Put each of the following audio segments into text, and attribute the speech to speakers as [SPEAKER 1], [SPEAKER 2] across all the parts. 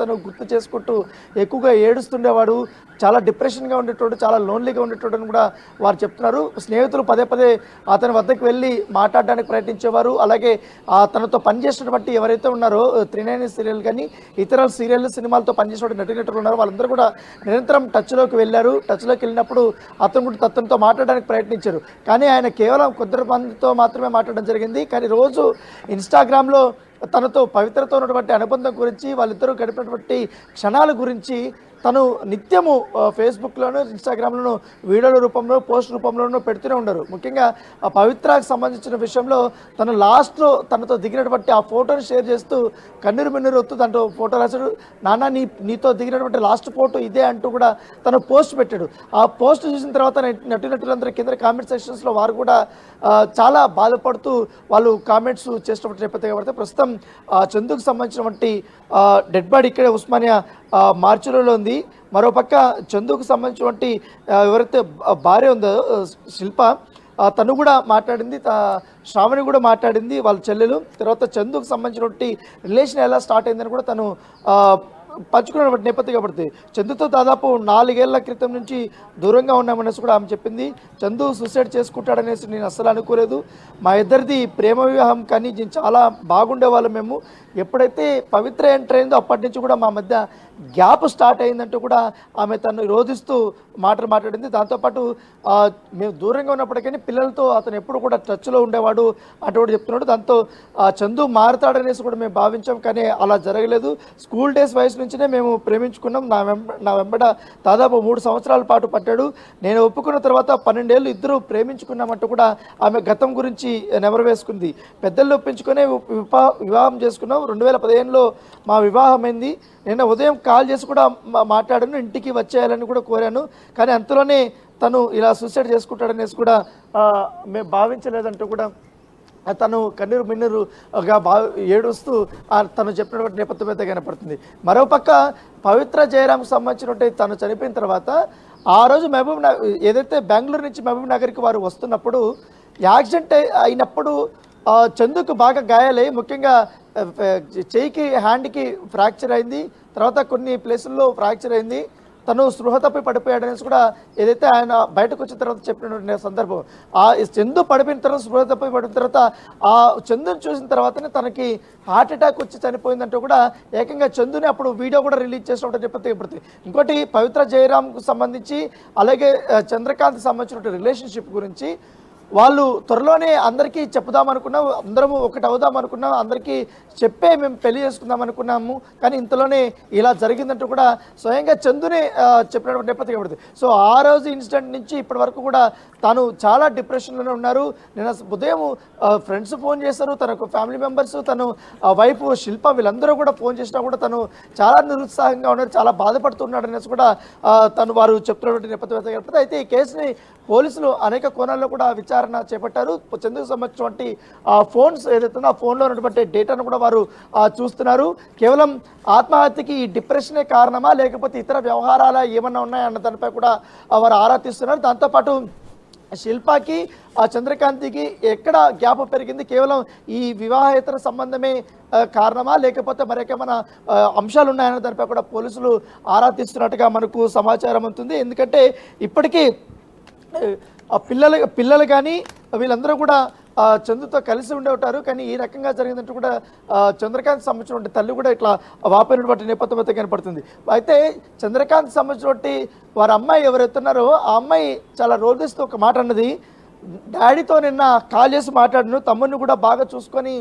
[SPEAKER 1] తను గుర్తు చేసుకుంటూ ఎక్కువగా ఏడుస్తుండేవాడు, చాలా డిప్రెషన్గా ఉండేటోడు, చాలా లోన్లీగా ఉండేటోడు అని కూడా వారు చెప్తున్నారు. స్నేహితులు పదే పదే అతని వద్దకు వెళ్ళి మాట్లాడడానికి ప్రయత్నించేవారు. అలాగే తనతో పనిచేసినటువంటి ఎవరైతే ఉన్నారో 390 సీరియల్ కానీ ఇతర సీరియల్ సినిమాలతో పనిచేసిన నటీనటులు ఉన్నారో వాళ్ళందరూ కూడా నిరంతరం టచ్లోకి వెళ్ళారు. టచ్లోకి వెళ్ళినప్పుడు అతనితో మాట్లాడడానికి ప్రయత్నించారు. కానీ ఆయన కేవలం కొద్ది మందితో మాత్రమే మాట్లాడడం జరిగింది. కానీ రోజు ఇన్స్టాగ్రామ్లో తనతో పవిత్రతో ఉన్నటువంటి అనుబంధం గురించి, వాళ్ళిద్దరూ గడిపినటువంటి క్షణాల గురించి తను నిత్యము ఫేస్బుక్లోను ఇన్స్టాగ్రామ్లోను వీడియోల రూపంలో పోస్ట్ రూపంలోనూ పెడుతూనే ఉన్నారు. ముఖ్యంగా ఆ పవిత్రకు సంబంధించిన విషయంలో తను లాస్ట్లో తనతో దిగినటువంటి ఆ ఫోటోని షేర్ చేస్తూ కన్నీరు మిన్నీరు వస్తూ దాంట్లో ఫోటో రాశాడు. నాన్న నీతో దిగినటువంటి లాస్ట్ ఫోటో ఇదే అంటూ కూడా తను పోస్ట్ పెట్టాడు. ఆ పోస్ట్ చూసిన తర్వాత నటీనటులందరూ కింద కామెంట్ సెక్షన్స్లో వారు కూడా చాలా బాధపడుతూ వాళ్ళు కామెంట్స్ చేసినటువంటి నేపథ్యం కాబట్టి ప్రస్తుతం చందుకు సంబంధించినటువంటి డెడ్ బాడీ ఇక్కడే ఉస్మానియా మార్చురీలో ఉంది. మరోపక్క చందుకు సంబంధించినటువంటి ఎవరైతే భార్య ఉందో శిల్ప, తను కూడా మాట్లాడింది, శ్రావణి కూడా మాట్లాడింది, వాళ్ళ చెల్లెలు. తర్వాత చందుకు సంబంధించినటువంటి రిలేషన్ ఎలా స్టార్ట్ అయిందని కూడా తను పంచుకున్నటువంటి నేపథ్యం కాబట్టి చందుతో దాదాపు 4 ఏళ్ల క్రితం నుంచి దూరంగా ఉన్నామనేసి కూడా ఆమె చెప్పింది. చందు సూసైడ్ చేసుకుంటాడనేసి నేను అస్సలు అనుకోలేదు. మా ఇద్దరిది ప్రేమ వివాహం, కానీ నేను చాలా బాగుండేవాళ్ళం మేము. ఎప్పుడైతే పవిత్ర ఎంటర్ అయిందో అప్పటి నుంచి కూడా మా మధ్య గ్యాప్ స్టార్ట్ అయిందంటూ కూడా ఆమె తను రోధిస్తూ మాట్లాడింది. దాంతోపాటు మేము దూరంగా ఉన్నప్పటికీ పిల్లలతో అతను ఎప్పుడు కూడా టచ్లో ఉండేవాడు అంటూ కూడా చెప్తున్నాడు. దాంతో చందు మారుతాడనేసి కూడా మేము భావించాం, కానీ అలా జరగలేదు. స్కూల్ డేస్ వయసు నుంచినే మేము ప్రేమించుకున్నాం. నా వెంబడ దాదాపు 3 సంవత్సరాల పాటు పట్టాడు. నేను ఒప్పుకున్న తర్వాత 12 ఏళ్ళు ఇద్దరు ప్రేమించుకున్నామంటూ కూడా ఆమె గతం గురించి నెమరు వేసుకుంది. పెద్దలు ఒప్పించుకునే వివాహం చేసుకున్నాం. 2015లో మా వివాహం అయింది. నిన్న ఉదయం కాల్ చేసి కూడా మాట్లాడాను, ఇంటికి వచ్చేయాలని కూడా కోరాను. కానీ అంతలోనే తను ఇలా సూసైడ్ చేసుకుంటాడనేసి కూడా మేము భావించలేదంటూ కూడా తను కన్నీరు మిన్నీరుగా ఏడుస్తూ తను చెప్పినటువంటి నేపథ్యం అయితే కనపడుతుంది. మరోపక్క పవిత్ర జయరాంకు సంబంధించినట్టు తను చనిపోయిన తర్వాత ఆ రోజు ఏదైతే బెంగళూరు నుంచి మహబూబ్ నగర్కి వారు వస్తున్నప్పుడు యాక్సిడెంట్ అయినప్పుడు చందుకు బాగా గాయాలై, ముఖ్యంగా చేయికి హ్యాండ్కి ఫ్రాక్చర్ అయింది. తర్వాత కొన్ని ప్లేసుల్లో ఫ్రాక్చర్ అయింది. తను స్పృహ తప్పి పడిపోయాడనేసి కూడా ఏదైతే ఆయన బయటకు వచ్చిన తర్వాత చెప్పిన సందర్భం, ఆ చందు పడిపోయిన తర్వాత స్పృహ తప్పి పడిన తర్వాత ఆ చందుని చూసిన తర్వాతనే తనకి హార్ట్ అటాక్ వచ్చి చనిపోయిందంటూ కూడా ఏకంగా చందుని అప్పుడు వీడియో కూడా రిలీజ్ చేసినట్టు చెప్పి. ఇంకోటి పవిత్ర జయరాంకు సంబంధించి అలాగే చంద్రకాంత్ సంబంధించిన రిలేషన్షిప్ గురించి వాళ్ళు త్వరలోనే అందరికీ చెప్పుదామనుకున్నాం, అందరము ఒకటి అవుదాం అనుకున్నాం, అందరికీ చెప్పే మేము పెళ్లి చేసుకుందాం అనుకున్నాము. కానీ ఇంతలోనే ఇలా జరిగిందంటూ కూడా స్వయంగా చందునే చెప్పినటువంటి నేపథ్యం పడుతుంది. సో ఆ రోజు ఇన్సిడెంట్ నుంచి ఇప్పటి వరకు కూడా తాను చాలా డిప్రెషన్లోనే ఉన్నారు. నేను ఉదయం ఫ్రెండ్స్ ఫోన్ చేశారు, తనకు ఫ్యామిలీ మెంబర్స్, తను వైఫ్ శిల్ప వీళ్ళందరూ కూడా ఫోన్ చేసినా కూడా తను చాలా నిరుత్సాహంగా ఉన్నారు, చాలా బాధపడుతున్నాడు అనేసి కూడా వారు చెప్తున్నటువంటి నేపథ్యం. అయితే ఈ కేసుని పోలీసులు అనేక కోణాల్లో కూడా విచారణ చేపట్టారు. చందుకు సంబంధించినటువంటి ఫోన్స్ ఏదైతే ఆ ఫోన్లో ఉన్నటువంటి డేటాను కూడా వారు చూస్తున్నారు. కేవలం ఆత్మహత్యకి ఈ డిప్రెషనే కారణమా లేకపోతే ఇతర వ్యవహారాలు ఏమన్నా ఉన్నాయన్న దానిపై కూడా వారు ఆరా తీస్తున్నారు. దాంతోపాటు శిల్పకి చంద్రకాంతికి ఎక్కడ గ్యాప్ పెరిగింది, కేవలం ఈ వివాహేతర సంబంధమే కారణమా లేకపోతే మరేకేమైనా అంశాలు ఉన్నాయన్న దానిపై కూడా పోలీసులు ఆరా తీస్తున్నట్టుగా మనకు సమాచారం ఉంటుంది. ఎందుకంటే ఇప్పటికీ పిల్లలు కానీ వీళ్ళందరూ కూడా చందుతో కలిసి ఉండే ఉంటారు. కానీ ఈ రకంగా జరిగిందంటూ కూడా చంద్రకాంత్ సంబంధించినటువంటి తల్లి కూడా ఇట్లా వాపోయినటువంటి నేపథ్యం అయితే కనపడుతుంది. అయితే చంద్రకాంత్ సంబంధించినటువంటి వారి అమ్మాయి ఎవరైతున్నారో ఆ అమ్మాయి చాలా రోధిస్తూ ఒక మాట అన్నది, డాడీతో నిన్న కాల్ చేసి మాట్లాడాను, తమ్ముడిని కూడా బాగా చూసుకొని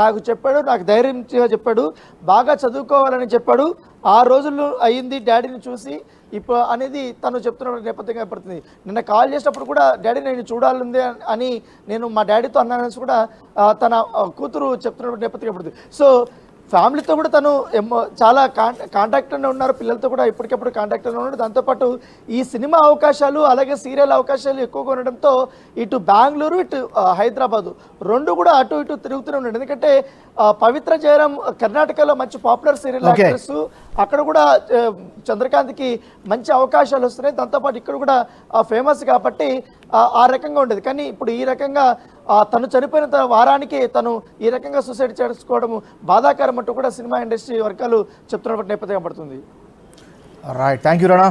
[SPEAKER 1] నాకు చెప్పాడు, నాకు ధైర్యంగా చెప్పాడు, బాగా చదువుకోవాలని చెప్పాడు. 6 రోజులు అయ్యింది డాడీని చూసి ఇప్పుడు అనేది తను చెప్తున్న నేపథ్యంగా ఏర్పడుతుంది. నిన్న కాల్ చేసినప్పుడు కూడా డాడీ నేను చూడాలి అని నేను మా డాడీతో అన్నానని కూడా తన కూతురు చెప్తున్న నేపథ్యం ఏర్పడుతుంది. సో ఫ్యామిలీతో కూడా తను చాలా కాంటాక్ట్లోనే ఉన్నారు, పిల్లలతో కూడా ఇప్పటికెప్పుడు కాంటాక్ట్లోనే ఉన్నారు. దాంతోపాటు ఈ సినిమా అవకాశాలు అలాగే సీరియల్ అవకాశాలు ఎక్కువగా ఉండడంతో ఇటు బెంగళూరు ఇటు హైదరాబాదు రెండు కూడా అటు ఇటు తిరుగుతూనే ఉన్నాడు. ఎందుకంటే పవిత్ర జయరాం కర్ణాటకలో మంచి పాపులర్ సీరియల్ యాక్ట్రెస్, అక్కడ కూడా చంద్రకాంత్కి మంచి అవకాశాలు వస్తున్నాయి. దాంతోపాటు ఇక్కడ కూడా ఫేమస్ కాబట్టి ఆ రకంగా ఉండేది. కానీ ఇప్పుడు ఈ రకంగా తను చనిపోయిన వారానికి తను ఈ రకంగా సూసైడ్ చేసుకోవడం బాధాకరం అంటూ కూడా సినిమా ఇండస్ట్రీ వర్గాలు చెప్తున్నటువంటి నేపథ్యం పడుతుంది.
[SPEAKER 2] Right, thank you Rana.